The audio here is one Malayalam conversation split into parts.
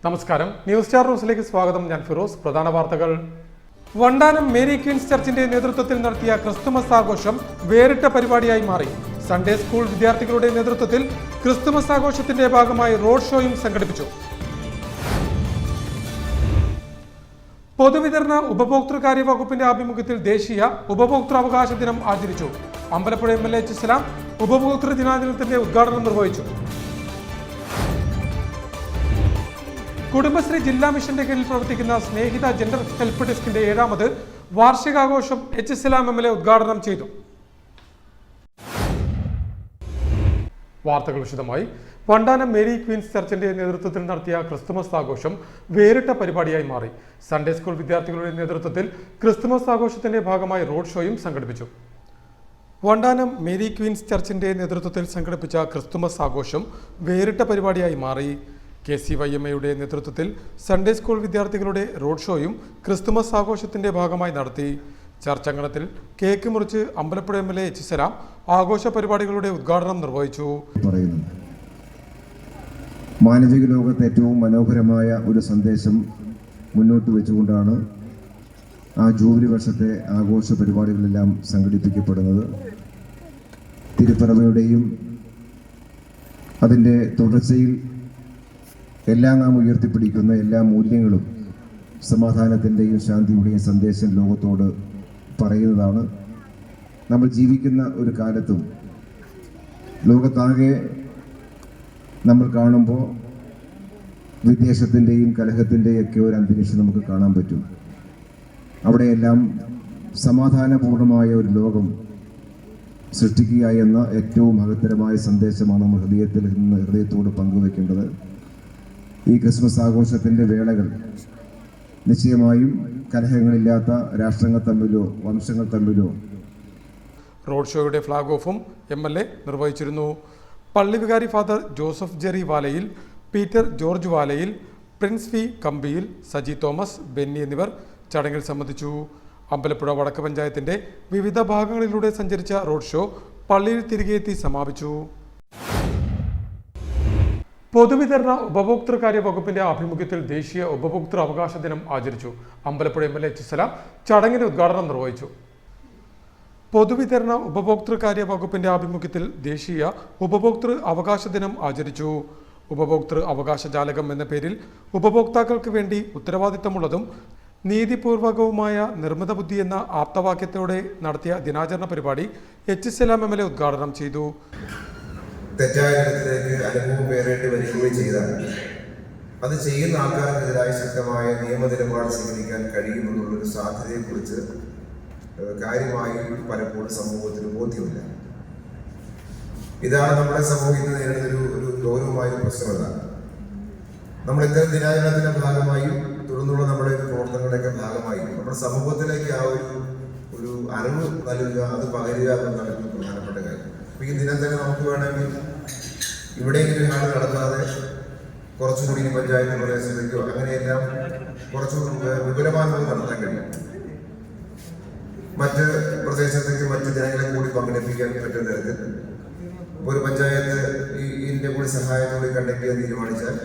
നമസ്കാരം, ന്യൂസ് സ്റ്റാർ ന്യൂസിലേക്ക് സ്വാഗതം. ഞാൻ ഫിറോസ്. പ്രധാന വാർത്തകൾ. വണ്ടാനം മേരി ക്വീൻസ് ചർച്ചിന്റെ നേതൃത്വത്തിൽ നടത്തിയ ക്രിസ്തുമസ് ആഘോഷം വേറിട്ട പരിപാടിയായി മാറി. സൺഡേ സ്കൂൾ വിദ്യാർത്ഥികളുടെ നേതൃത്വത്തിൽ ക്രിസ്തുമസ് ആഘോഷത്തിന്റെ ഭാഗമായി റോഡ് ഷോയും സംഘടിപ്പിച്ചു. പൊതുവിതരണ ഉപഭോക്തൃകാര്യ വകുപ്പിന്റെ ആഭിമുഖ്യത്തിൽ ദേശീയ ഉപഭോക്തൃവകാശ ദിനം ആചരിച്ചു. Ambalappuzha MLA H. സലാം ഉപഭോക്തൃ ദിനാചരണത്തിന്റെ ഉദ്ഘാടനം നിർവഹിച്ചു. കുടുംബശ്രീ ജില്ലാ മിഷന്റെ കീഴിൽ പ്രവർത്തിക്കുന്ന സ്നേഹിത ജെൻഡർ ഹെൽപ്പ് ഡെസ്കിന്റെ 7ാമത് വാർഷികാഘോഷം H. സലാം MLA ഉദ്ഘാടനം ചെയ്തു. വാർത്തകൾ വിശദമായി. വണ്ടാനം മേരി ക്വീൻസ് ചർച്ചിന്റെ നേതൃത്വത്തിൽ നടത്തിയ ക്രിസ്തുമസ് ആഘോഷം വേറിട്ട പരിപാടിയായി മാറി. സൺഡേ സ്കൂൾ വിദ്യാർത്ഥികളുടെ നേതൃത്വത്തിൽ ക്രിസ്തുമസ് ആഘോഷത്തിന്റെ ഭാഗമായി റോഡ് ഷോയും സംഘടിപ്പിച്ചു. വണ്ടാനം മേരി ക്വീൻസ് ചർച്ചിന്റെ നേതൃത്വത്തിൽ സംഘടിപ്പിച്ച ക്രിസ്തുമസ് ആഘോഷം വേറിട്ട പരിപാടിയായി മാറി. KCYMAയുടെ നേതൃത്വത്തിൽ സൺഡേ സ്കൂൾ വിദ്യാർത്ഥികളുടെ റോഡ് ഷോയും ക്രിസ്തുമസ് ആഘോഷത്തിന്റെ ഭാഗമായി നടത്തി. ചർച്ചംഗണത്തിൽ കേക്ക് മുറിച്ച് അമ്പലപ്പുഴ MLA H. സലാം ആഘോഷ പരിപാടികളുടെ ഉദ്ഘാടനം നിർവഹിച്ചു. മാനവിക ലോകത്ത് ഏറ്റവും മനോഹരമായ ഒരു സന്ദേശം മുന്നോട്ട് വെച്ചുകൊണ്ടാണ് ആ ജൂബിലി വർഷത്തെ ആഘോഷ പരിപാടികളെല്ലാം സംഘടിപ്പിക്കപ്പെടുന്നത്. തിരുപ്പിറവയുടെയും അതിൻ്റെ തുടർച്ചയിൽ എല്ലാം നാം ഉയർത്തിപ്പിടിക്കുന്ന എല്ലാ മൂല്യങ്ങളും സമാധാനത്തിൻ്റെയും ശാന്തിയുടെയും സന്ദേശം ലോകത്തോട് പറയുന്നതാണ്. നമ്മൾ ജീവിക്കുന്ന ഒരു കാലത്തും ലോകത്താകെ നമ്മൾ കാണുമ്പോൾ വിദ്വേഷത്തിൻ്റെയും കലഹത്തിൻ്റെയും ഒക്കെ ഒരു അന്തരീക്ഷം നമുക്ക് കാണാൻ പറ്റും. അവിടെയെല്ലാം സമാധാനപൂർണമായ ഒരു ലോകം സൃഷ്ടിക്കുക എന്ന ഏറ്റവും മഹത്തരമായ സന്ദേശമാണ് നമ്മൾ ഹൃദയത്തോട് പങ്കുവെക്കേണ്ടത്. ഈ ക്രിസ്മസ് ആഘോഷത്തിൻ്റെ വേളകൾ നിശ്ചയമായും കലഹങ്ങളില്ലാത്ത രാഷ്ട്രങ്ങൾ തമ്മിലോ വംശങ്ങൾ തമ്മിലോ. റോഡ് ഷോയുടെ ഫ്ലാഗ് ഓഫും MLA നിർവഹിച്ചിരുന്നു. പള്ളി വികാരി father Joseph Jerry വാലയിൽ, Peter George വാലയിൽ, Prince V. കമ്പിയിൽ, സജി തോമസ്, ബെന്നി എന്നിവർ ചടങ്ങിൽ സംബന്ധിച്ചു. അമ്പലപ്പുഴ വടക്ക് പഞ്ചായത്തിന്റെ വിവിധ ഭാഗങ്ങളിലൂടെ സഞ്ചരിച്ച റോഡ് ഷോ പള്ളിയിൽ തിരികെ എത്തി സമാപിച്ചു. പൊതുവിതരണ ഉപഭോക്തൃകാര്യ വകുപ്പിന്റെ ആഭിമുഖ്യത്തിൽ ദേശീയ ഉപഭോക്തൃ അവകാശ ദിനം ആചരിച്ചു. Ambalappuzha MLA H. സലാം ചടങ്ങിന്റെ ഉദ്ഘാടനം നിർവഹിച്ചു. പൊതുവിതരണ ഉപഭോക്തൃകാര്യ വകുപ്പിന്റെ ആഭിമുഖ്യത്തിൽ ദേശീയ ഉപഭോക്തൃ അവകാശ ദിനം ആചരിച്ചു. ഉപഭോക്തൃ അവകാശ ജാലകം എന്ന പേരിൽ ഉപഭോക്താക്കൾക്ക് വേണ്ടി ഉത്തരവാദിത്തമുള്ളതും നീതിപൂർവകവുമായ നിർമ്മിത ബുദ്ധി എന്ന ആപ്തവാക്യത്തോടെ നടത്തിയ ദിനാചരണ പരിപാടി H. സലാം MLA ഉദ്ഘാടനം ചെയ്തു. തെറ്റായ തരത്തിലേക്ക് അനുഭവം പേരേണ്ടി വരികയും ചെയ്താൽ അത് ചെയ്യുന്ന ആൾക്കാർക്കെതിരായ ശക്തമായ നിയമനിലപാട് സ്വീകരിക്കാൻ കഴിയുമെന്നുള്ളൊരു സാധ്യതയെക്കുറിച്ച് കാര്യമായി പലപ്പോഴും സമൂഹത്തിന് ബോധ്യമില്ല. ഇതാണ് നമ്മുടെ സമൂഹത്തിൽ നേരിടുന്ന ഒരു ഗൗരവമായ പ്രശ്നമല്ല. നമ്മൾ ഇത്തരം ദിനാചരണത്തിന്റെ ഭാഗമായും തുടർന്നുള്ള നമ്മുടെ പ്രവർത്തനങ്ങളുടെയൊക്കെ ഭാഗമായും നമ്മുടെ സമൂഹത്തിലേക്ക് ആ ഒരു അറിവ് നൽകുക, അത് പകരുക എന്നതാണ് ഏറ്റവും പ്രധാനപ്പെട്ട കാര്യം. ഈ ദിനം തന്നെ നമുക്ക് വേണമെങ്കിൽ ഇവിടെയെങ്കിലും ഹാൾ നടത്താതെ കുറച്ചുകൂടി പഞ്ചായത്ത് പ്രദേശത്തേക്കോ അങ്ങനെയെല്ലാം കുറച്ചുകൂടി വിപുലമായി നടത്താൻ കഴിയും. മറ്റ് പ്രദേശത്തേക്ക് മറ്റ് ജനങ്ങളെ കൂടി പങ്കെടുപ്പിക്കാൻ പറ്റുന്ന തരത്തിൽ ഒരു പഞ്ചായത്ത് ഇതിന്റെ കൂടി സഹായത്തോടെ കണ്ടക്ട് ചെയ്യാൻ തീരുമാനിച്ചാൽ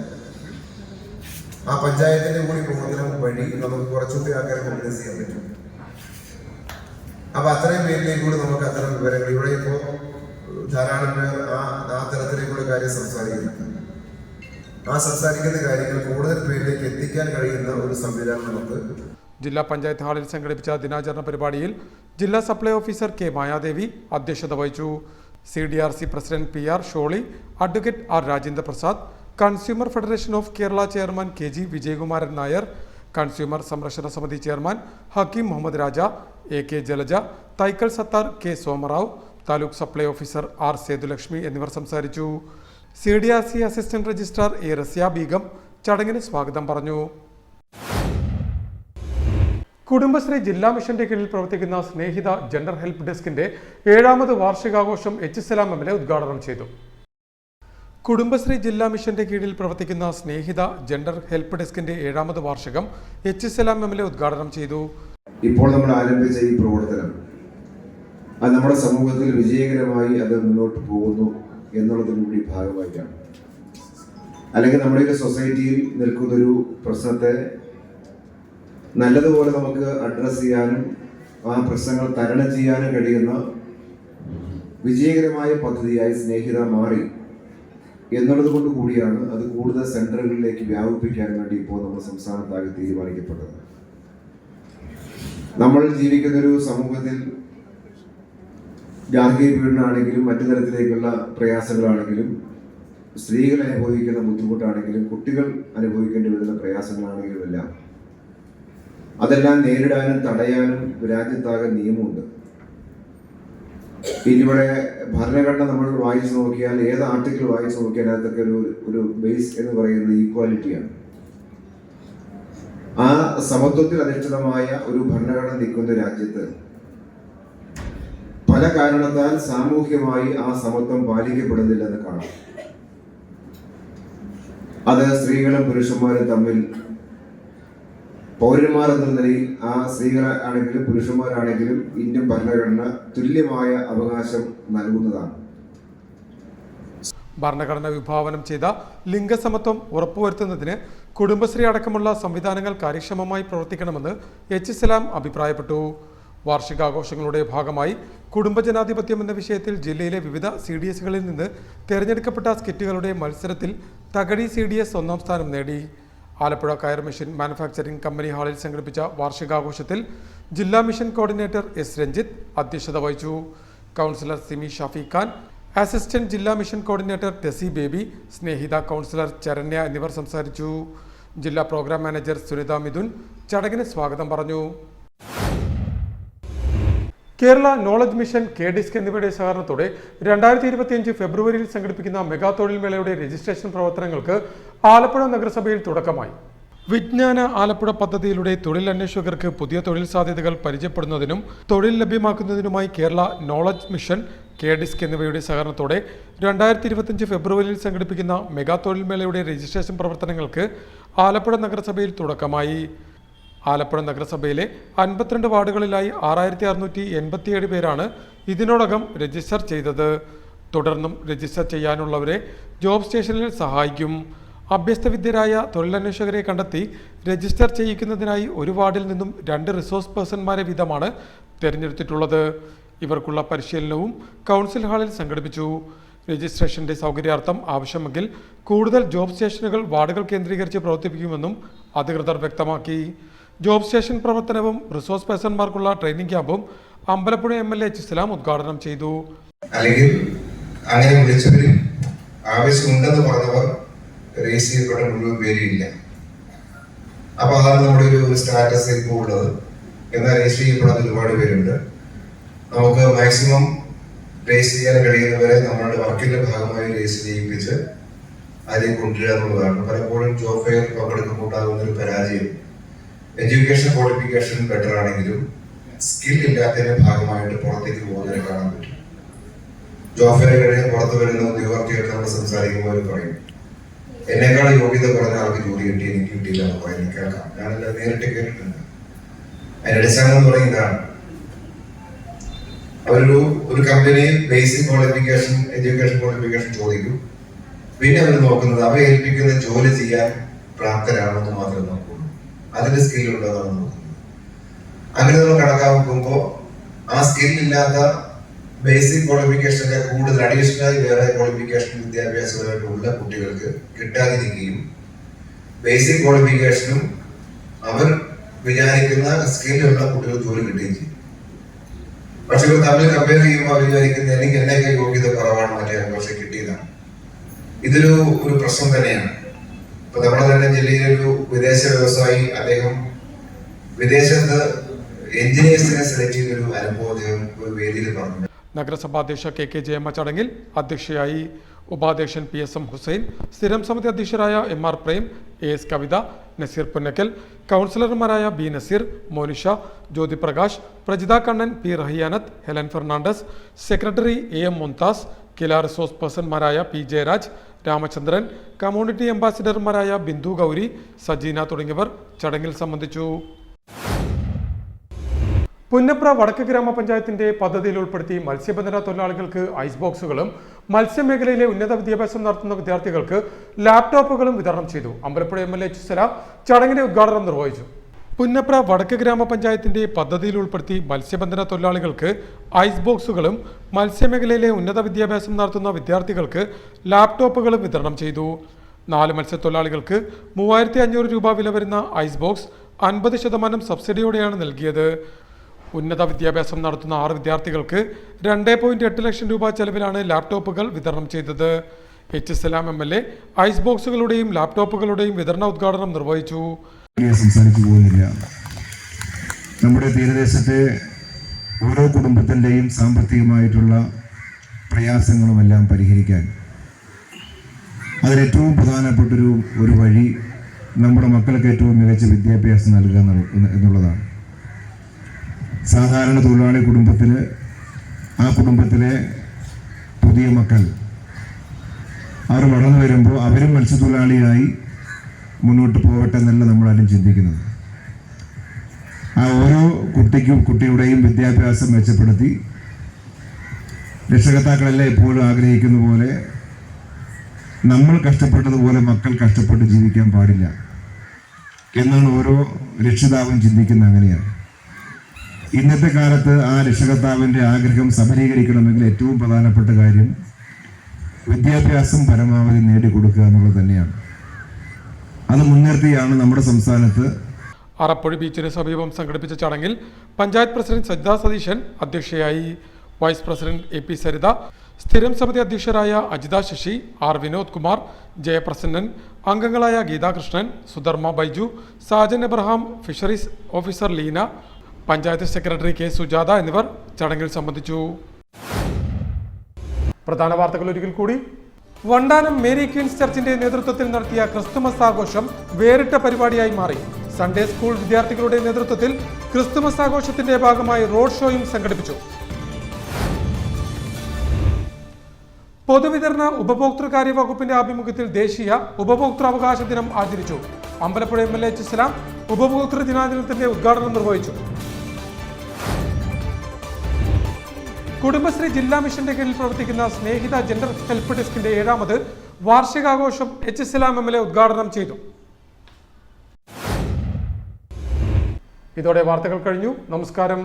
ആ പഞ്ചായത്തിന്റെ കൂടി പ്രവർത്തനം വഴി നമുക്ക് കുറച്ചുകൂടി ആൾക്കാരെ മോബിലൈസ് ചെയ്യാൻ പറ്റും. അപ്പൊ അത്രയും പേരിലേക്ക് കൂടി നമുക്ക് അത്തരം വിവരങ്ങൾ ഇവിടെ ഇപ്പോൾ ധാരാളം പേർ ആ തരത്തിലേക്കുള്ള കാര്യം സംസാരിക്കുന്ന കാര്യങ്ങൾ കൂടുതൽ പേരിലേക്ക് എത്തിക്കാൻ കഴിയുന്ന ഒരു സംവിധാനം നമുക്ക്. ജില്ലാ പഞ്ചായത്ത് ഹാളിൽ സംഘടിപ്പിച്ച ദിനാചരണ പരിപാടിയിൽ ജില്ലാ സപ്ലൈ ഓഫീസർ K. മായാദേവി അധ്യക്ഷത വഹിച്ചു. CDRC president PR Sholy, advocate R. Rajendra Prasad, consumer federation of Kerala chairman KG Vijayakumaran Nair, consumer സംരക്ഷണ സമിതി chairman Hakeem Muhammad Raja, AK Jalaja, Thaikkal Sathar, K. Somarao, taluk supply officer R. Sethulakshmi എന്നിവർ സംസാരിച്ചു. CDRC assistant registrar A. Rasiya Begum ചടങ്ങിന് സ്വാഗതം പറഞ്ഞു. കുടുംബശ്രീ ജില്ലാ മിഷന്റെ കീഴിൽ പ്രവർത്തിക്കുന്ന സ്നേഹിത ജെൻഡർ ഹെൽപ്പ് ഡെസ്കിന്റെ 7ാമത് വാർഷികാഘോഷം H. സലാം MLA ഉദ്ഘാടനം ചെയ്തു. കുടുംബശ്രീ ജില്ലാ മിഷന്റെ കീഴിൽ പ്രവർത്തിക്കുന്ന സ്നേഹിത ജെൻഡർ ഹെൽപ്പ് ഡെസ്കിന്റെ 7ാമത് വാർഷികം H. സലാം MLA ഉദ്ഘാടനം ചെയ്തു. ഇപ്പോൾ നമ്മൾ ആരംഭിച്ച ഈ പ്രവർത്തനം അത് നമ്മുടെ സമൂഹത്തിൽ വിജയകരമായി അത് മുന്നോട്ട് പോകുന്നു എന്നുള്ളതിന് കൂടി ഭാഗമായിട്ടാണ്. അല്ലെങ്കിൽ നമ്മുടെ ഒരു സൊസൈറ്റിയിൽ നിൽക്കുന്നൊരു പ്രശ്നത്തെ നല്ലതുപോലെ നമുക്ക് അഡ്രസ്സ് ചെയ്യാനും ആ പ്രശ്നങ്ങൾ തരണം ചെയ്യാനും കഴിയുന്ന വിജയകരമായ പദ്ധതിയായി സ്നേഹിത മാറി എന്നുള്ളത് കൊണ്ട് കൂടിയാണ് അത് കൂടുതൽ സെന്ററുകളിലേക്ക് വ്യാപിപ്പിക്കാൻ വേണ്ടി ഇപ്പോൾ നമ്മുടെ സംസ്ഥാനത്താകെ തീരുമാനിക്കപ്പെട്ടത്. നമ്മൾ ജീവിക്കുന്നൊരു സമൂഹത്തിൽ ഗാർഹിക പീഡനമാണെങ്കിലും മറ്റു തരത്തിലേക്കുള്ള പ്രയാസങ്ങളാണെങ്കിലും സ്ത്രീകൾ അനുഭവിക്കുന്ന ബുദ്ധിമുട്ടാണെങ്കിലും കുട്ടികൾ അനുഭവിക്കേണ്ടി വരുന്ന പ്രയാസങ്ങളാണെങ്കിലും എല്ലാം അതെല്ലാം നേരിടാനും തടയാനും രാജ്യത്താകെ നിയമമുണ്ട്. ഇവിടെ ഭരണഘടന നമ്മൾ വായിച്ചു നോക്കിയാൽ ഏത് ആർട്ടിക്കിൾ വായിച്ചു നോക്കിയാൽ അതൊക്കെ ഒരു ബേസ് എന്ന് പറയുന്നത് ഈക്വാലിറ്റിയാണ്. ആ സമത്വത്തിൽ അധിഷ്ഠിതമായ ഒരു ഭരണഘടന നിൽക്കുന്ന രാജ്യത്ത് പല കാരണത്താൽ സാമൂഹ്യമായി ആ സമത്വം പാലിക്കപ്പെടുന്നില്ലെന്ന് കാണാം. അത് സ്ത്രീകളും പുരുഷന്മാരും തമ്മിൽ പൗരന്മാർ എന്ന നിലയിൽ ആ സ്ത്രീകളാണെങ്കിലും പുരുഷന്മാരാണെങ്കിലും ഇന്ത്യൻ ഭരണഘടന തുല്യമായ അവകാശം നൽകുന്നതാണ്. ഭരണഘടന വിഭാവനം ചെയ്ത ലിംഗസമത്വം ഉറപ്പുവരുത്തുന്നതിന് കുടുംബശ്രീ അടക്കമുള്ള സംവിധാനങ്ങൾ കാര്യക്ഷമമായി പ്രവർത്തിക്കണമെന്ന് എച്ച് സലാം അഭിപ്രായപ്പെട്ടു. വാർഷികാഘോഷങ്ങളുടെ ഭാഗമായി കുടുംബജനാധിപത്യം എന്ന വിഷയത്തിൽ ജില്ലയിലെ വിവിധ CDSകളിൽ നിന്ന് തിരഞ്ഞെടുക്കപ്പെട്ട സ്കിറ്റുകളുടെ മത്സരത്തിൽ തകഴി CDS ഒന്നാം സ്ഥാനം നേടി. ആലപ്പുഴ കയർ മെഷീൻ മാനുഫാക്ചറിംഗ് കമ്പനി ഹാളിൽ സംഘടിപ്പിച്ച വാർഷികാഘോഷത്തിൽ ജില്ലാ മിഷൻ കോർഡിനേറ്റർ S രഞ്ജിത്ത് അധ്യക്ഷത വഹിച്ചു. കൗൺസിലർ സിമി ഷഫീഖ് ഖാൻ, അസിസ്റ്റന്റ് ജില്ലാ മിഷൻ കോർഡിനേറ്റർ ടെസി ബേബി, സ്നേഹിത കൗൺസിലർ ചരണ്യ എന്നിവർ സംസാരിച്ചു. ജില്ലാ പ്രോഗ്രാം മാനേജർ സുനിത മിഥുൻ ചടങ്ങിന് സ്വാഗതം പറഞ്ഞു. കേരള നോളജ് മിഷൻ, KDISC എന്നിവയുടെ സഹകരണത്തോടെ 2025 ഫെബ്രുവരിയിൽ സംഘടിപ്പിക്കുന്ന മെഗാ തൊഴിൽ മേളയുടെ രജിസ്ട്രേഷൻ പ്രവർത്തനങ്ങൾക്ക് ആലപ്പുഴ നഗരസഭയിൽ തുടക്കമായി. വിജ്ഞാന ആലപ്പുഴ പദ്ധതിയിലൂടെ തൊഴിലന്വേഷകർക്ക് പുതിയ തൊഴിൽ സാധ്യതകൾ പരിചയപ്പെടുന്നതിനും തൊഴിൽ ലഭ്യമാക്കുന്നതിനുമായി കേരള നോളജ് മിഷൻ, KDISC എന്നിവയുടെ സഹകരണത്തോടെ 2025 ഫെബ്രുവരിയിൽ സംഘടിപ്പിക്കുന്ന മെഗാ തൊഴിൽ മേളയുടെ രജിസ്ട്രേഷൻ പ്രവർത്തനങ്ങൾക്ക് ആലപ്പുഴ നഗരസഭയിൽ തുടക്കമായി. ആലപ്പുഴ നഗരസഭയിലെ 52 വാർഡുകളിലായി 6687 പേരാണ് ഇതിനോടകം രജിസ്റ്റർ ചെയ്തത്. തുടർന്നും രജിസ്റ്റർ ചെയ്യാനുള്ളവരെ ജോബ് സ്റ്റേഷനിൽ സഹായിക്കും. അഭ്യസ്തവിദ്യരായ തൊഴിലന്വേഷകരെ കണ്ടെത്തി രജിസ്റ്റർ ചെയ്യിക്കുന്നതിനായി ഒരു വാർഡിൽ നിന്നും 2 റിസോഴ്സ് പേഴ്സൺമാരെ വീതമാണ് തിരഞ്ഞെടുത്തിട്ടുള്ളത്. ഇവർക്കുള്ള പരിശീലനവും കൗൺസിൽ ഹാളിൽ സംഘടിപ്പിച്ചു. രജിസ്ട്രേഷന്റെ സൗകര്യാർത്ഥം ആവശ്യമെങ്കിൽ കൂടുതൽ ജോബ് സ്റ്റേഷനുകൾ വാർഡുകൾ കേന്ദ്രീകരിച്ച് പ്രവർത്തിപ്പിക്കുമെന്നും അധികൃതർ വ്യക്തമാക്കി. ജോബ് സ്റ്റേഷൻ പ്രവർത്തനവും റിസോഴ്സ് പേഴ്സൺമാർക്കുള്ള ട്രെയിനിങ് ക്യാമ്പും അമ്പലപ്പുഴ MLA എച്ച് സലാം ഉദ്ഘാടനം ചെയ്തു. അല്ലെങ്കിൽ അങ്ങനെ വിളിച്ചവരിൽ ആവശ്യമുണ്ടെന്ന് പറഞ്ഞവർ രജിസ്റ്റർ ചെയ്യപ്പെട്ട മുഴുവൻ പേരില്ല. അപ്പൊ അതാണ് നമ്മുടെ ഒരു സ്റ്റാറ്റസ് ഇപ്പോൾ ഉള്ളത്. എന്നാൽ രജിസ്റ്റർ ചെയ്യപ്പെടാത്ത ഒരുപാട് പേരുണ്ട്. നമുക്ക് മാക്സിമം രജിസ്റ്റർ ചെയ്യാൻ കഴിയുന്നവരെ നമ്മളുടെ വർക്കിന്റെ ഭാഗമായി രജിസ്റ്റർ ചെയ്യിപ്പിച്ച് അതിലേക്ക് കൊണ്ടുവരിക എന്നുള്ളതാണ്. പലപ്പോഴും ജോബ് ഫെയർ പങ്കെടുക്കുമ്പോൾ ഉണ്ടാകുന്ന ഒരു പരാജയം എഡ്യൂക്കേഷൻ ക്വാളിഫിക്കേഷൻ ബെറ്റർ ആണെങ്കിലും സ്കിൽ ഇല്ലാത്തതിന്റെ ഭാഗമായിട്ട് പുറത്തേക്ക് പോകുന്നതിനെ കാണാൻ പറ്റും. ജോബ് ഫെയർ കഴിഞ്ഞ് പുറത്തു വരുന്ന ഉദ്യോഗാർത്ഥികൾക്ക് നമ്മൾ സംസാരിക്കുമ്പോൾ അവർ പറയും, എന്നെക്കാൾ യോഗ്യത കുറഞ്ഞ ആൾക്ക് ജോലി കിട്ടി, എനിക്ക് കിട്ടിയില്ല എന്ന് പറയുന്നത് കേൾക്കാം. ഞാനെല്ലാം നേരിട്ട് കേട്ടിട്ടുണ്ട്. അതിന്റെ അടിസ്ഥാനം എന്ന് പറയുന്നതാണ്, ഒരു company basic qualification, education qualification ചോദിക്കും. പിന്നെ അവർ നോക്കുന്നത് അവ ഏൽപ്പിക്കുന്ന ജോലി ചെയ്യാൻ പ്രാപ്തരാണെന്ന് മാത്രമേ നോക്കൂ. അതിന്റെ സ്കിൽ ഉണ്ടോ എന്നാണ് നോക്കുന്നത്. അങ്ങനെ നമ്മൾ കണക്കാക്കുമ്പോൾ ആ സ്കിൽ ഇല്ലാത്ത ബേസിക് ക്വാളിഫിക്കേഷനൊക്കെ കൂടുതൽ അഡീഷണൽ വേറെ ക്വാളിഫിക്കേഷൻ വിദ്യാഭ്യാസമായിട്ടുള്ള കുട്ടികൾക്ക് കിട്ടാതിരിക്കുകയും ബേസിക് ക്വാളിഫിക്കേഷനും അവർ വിചാരിക്കുന്ന സ്കില്ലുള്ള കുട്ടികൾ ജോലി കിട്ടുകയും ചെയ്യും. പക്ഷെ ഇവർ തമ്മിൽ കമ്പയർ ചെയ്യുമ്പോൾ അവർ വിചാരിക്കുന്ന എനിക്ക് എന്നൊക്കെ യോഗ്യത കുറവാണ്, മറ്റേ പക്ഷെ കിട്ടിയതാണ്. ഇതൊരു പ്രശ്നം തന്നെയാണ്. ഇപ്പൊ നമ്മുടെ തന്നെ ജില്ലയിലെ ഒരു വിദേശ വ്യവസായി, അദ്ദേഹം വിദേശത്ത് എഞ്ചിനീയേഴ്സിനെ സെലക്ട് ചെയ്തൊരു അനുഭവം അദ്ദേഹം ഒരു വേദിയിൽ പറഞ്ഞു. നഗരസഭാ അധ്യക്ഷ KK ജയമ്മ ചടങ്ങിൽ അധ്യക്ഷയായി. ഉപാധ്യക്ഷൻ PSM ഹുസൈൻ, സ്ഥിരം സമിതി അധ്യക്ഷരായ MR പ്രേം, AS കവിത, നസീർ പുന്നക്കൽ, കൗൺസിലർമാരായ B Naseer, Monisha, Jyothi Prakash, Prajitha Kannan, P Rahiyanath, Helen Fernandez, secretary AM Mumtaz, KILA resource പേഴ്സൺമാരായ P ജയരാജ്, രാമചന്ദ്രൻ, കമ്മ്യൂണിറ്റി അംബാസിഡർമാരായ ബിന്ദു ഗൗരി, സജീന തുടങ്ങിയവർ ചടങ്ങിൽ സംബന്ധിച്ചു. പുന്നപ്ര വടക്ക് ഗ്രാമപഞ്ചായത്തിന്റെ പദ്ധതിയിൽ ഉൾപ്പെടുത്തി മത്സ്യബന്ധന തൊഴിലാളികൾക്ക് ഐസ് ബോക്സുകളും മത്സ്യമേഖലയിലെ ഉന്നത വിദ്യാഭ്യാസം നടത്തുന്ന വിദ്യാർത്ഥികൾക്ക് ലാപ്ടോപ്പുകളും വിതരണം ചെയ്തു. Ambalappuzha MLA H. സലാം ചടങ്ങിന്റെ ഉദ്ഘാടനം നിർവഹിച്ചു. പുന്നപ്ര വടക്ക് ഗ്രാമപഞ്ചായത്തിന്റെ പദ്ധതിയിൽ ഉൾപ്പെടുത്തി മത്സ്യബന്ധന തൊഴിലാളികൾക്ക് ഐസ് ബോക്സുകളും മത്സ്യമേഖലയിലെ ഉന്നത വിദ്യാഭ്യാസം നടത്തുന്ന വിദ്യാർത്ഥികൾക്ക് ലാപ്ടോപ്പുകളും വിതരണം ചെയ്തു. 4 മത്സ്യത്തൊഴിലാളികൾക്ക് 3500 രൂപ വില വരുന്ന ഐസ് ബോക്സ് 50% സബ്സിഡിയോടെയാണ് നൽകിയത്. ഉന്നത വിദ്യാഭ്യാസം നടത്തുന്ന 6 വിദ്യാർത്ഥികൾക്ക് 2.8 ലക്ഷം രൂപ ചെലവിലാണ് ലാപ്ടോപ്പുകൾ വിതരണം ചെയ്തത്. H. സലാം MLA ഐസ് ബോക്സുകളുടെയും ലാപ്ടോപ്പുകളുടെയും വിതരണ ഉദ്ഘാടനം നിർവഹിച്ചു. സംസാരിച്ചു പോകുന്നില്ല. നമ്മുടെ തീരദേശത്തെ ഓരോ കുടുംബത്തിൻ്റെയും സാമ്പത്തികമായിട്ടുള്ള പ്രയാസങ്ങളുമെല്ലാം പരിഹരിക്കാൻ അതിലേറ്റവും പ്രധാനപ്പെട്ടൊരു വഴി നമ്മുടെ മക്കൾക്ക് ഏറ്റവും മികച്ച വിദ്യാഭ്യാസം നൽകുക എന്നുള്ളതാണ്. സാധാരണ തൊഴിലാളി കുടുംബത്തിന് ആ കുടുംബത്തിലെ പുതിയ മക്കൾ അവർ വളർന്നു വരുമ്പോൾ അവരും മത്സ്യത്തൊഴിലാളിയായി മുന്നോട്ട് പോകട്ടെ എന്നല്ല നമ്മളാരും ചിന്തിക്കുന്നത്. ആ ഓരോ കുട്ടിയുടെയും വിദ്യാഭ്യാസം മെച്ചപ്പെടുത്തി രക്ഷകർത്താക്കളെല്ലാം എപ്പോഴും ആഗ്രഹിക്കുന്ന പോലെ നമ്മൾ കഷ്ടപ്പെട്ടതുപോലെ മക്കൾ കഷ്ടപ്പെട്ട് ജീവിക്കാൻ പാടില്ല എന്നാണ് ഓരോ രക്ഷിതാവും ചിന്തിക്കുന്നത്. അങ്ങനെയാണ് ഇന്നത്തെ കാലത്ത് ആ രക്ഷകർത്താവിൻ്റെ ആഗ്രഹം സഫലീകരിക്കണമെങ്കിൽ ഏറ്റവും പ്രധാനപ്പെട്ട കാര്യം വിദ്യാഭ്യാസം പരമാവധി നേടിക്കൊടുക്കുക എന്നുള്ളത് തന്നെയാണ്. അത് മുൻനിർത്തിയാണ് നമ്മുടെ സംസ്ഥാനത്ത് അറപ്പുഴ ബീച്ചിന് സമീപം സംഘടിപ്പിച്ച ചടങ്ങിൽ പഞ്ചായത്ത് പ്രസിഡന്റ് സജിത സതീശൻ അധ്യക്ഷയായി. വൈസ് പ്രസിഡന്റ് AP സരിത, സ്ഥിരം സമിതി അധ്യക്ഷരായ അജിത ശശി, R. വിനോദ് കുമാർ, ജയപ്രസന്നൻ, അംഗങ്ങളായ Geethakrishnan, Sudharma Baiju, Sajan Abraham, fisheries officer Leena, panchayat secretary K. Sujatha എന്നിവർ ചടങ്ങിൽ സംബന്ധിച്ചു. പ്രധാന വാർത്തകൾ ഒരിക്കൽ കൂടി. വണ്ടാനം മേരി ക്വീൻസ് ചർച്ചിന്റെ നേതൃത്വത്തിൽ നടത്തിയ ക്രിസ്തുമസ് ആഘോഷം വേറിട്ട പരിപാടിയായി മാറി. സൺഡേ സ്കൂൾ വിദ്യാർത്ഥികളുടെ നേതൃത്വത്തിൽ ക്രിസ്തുമസ് ആഘോഷത്തിന്റെ ഭാഗമായി റോഡ് ഷോയും സംഘടിപ്പിച്ചു. പൊതുവിതരണ ഉപഭോക്തൃകാര്യ വകുപ്പിന്റെ ആഭിമുഖ്യത്തിൽ ദേശീയ ഉപഭോക്തൃവകാശ ദിനം ആചരിച്ചു. Ambalappuzha MLA H. സലാം ഉപഭോക്തൃ ദിനാചരണത്തിന്റെ ഉദ്ഘാടനം നിർവഹിച്ചു. കുടുംബശ്രീ ജില്ലാ മിഷന്റെ കീഴിൽ പ്രവർത്തിക്കുന്ന സ്നേഹിത ജെൻഡർ ഹെൽപ്പ് ഡെസ്കിന്റെ 7ാമത് വാർഷികാഘോഷം H. സലാം MLA ഉദ്ഘാടനം ചെയ്തു. ഇതോടെ വാർത്തകൾ കഴിഞ്ഞു. നമസ്കാരം.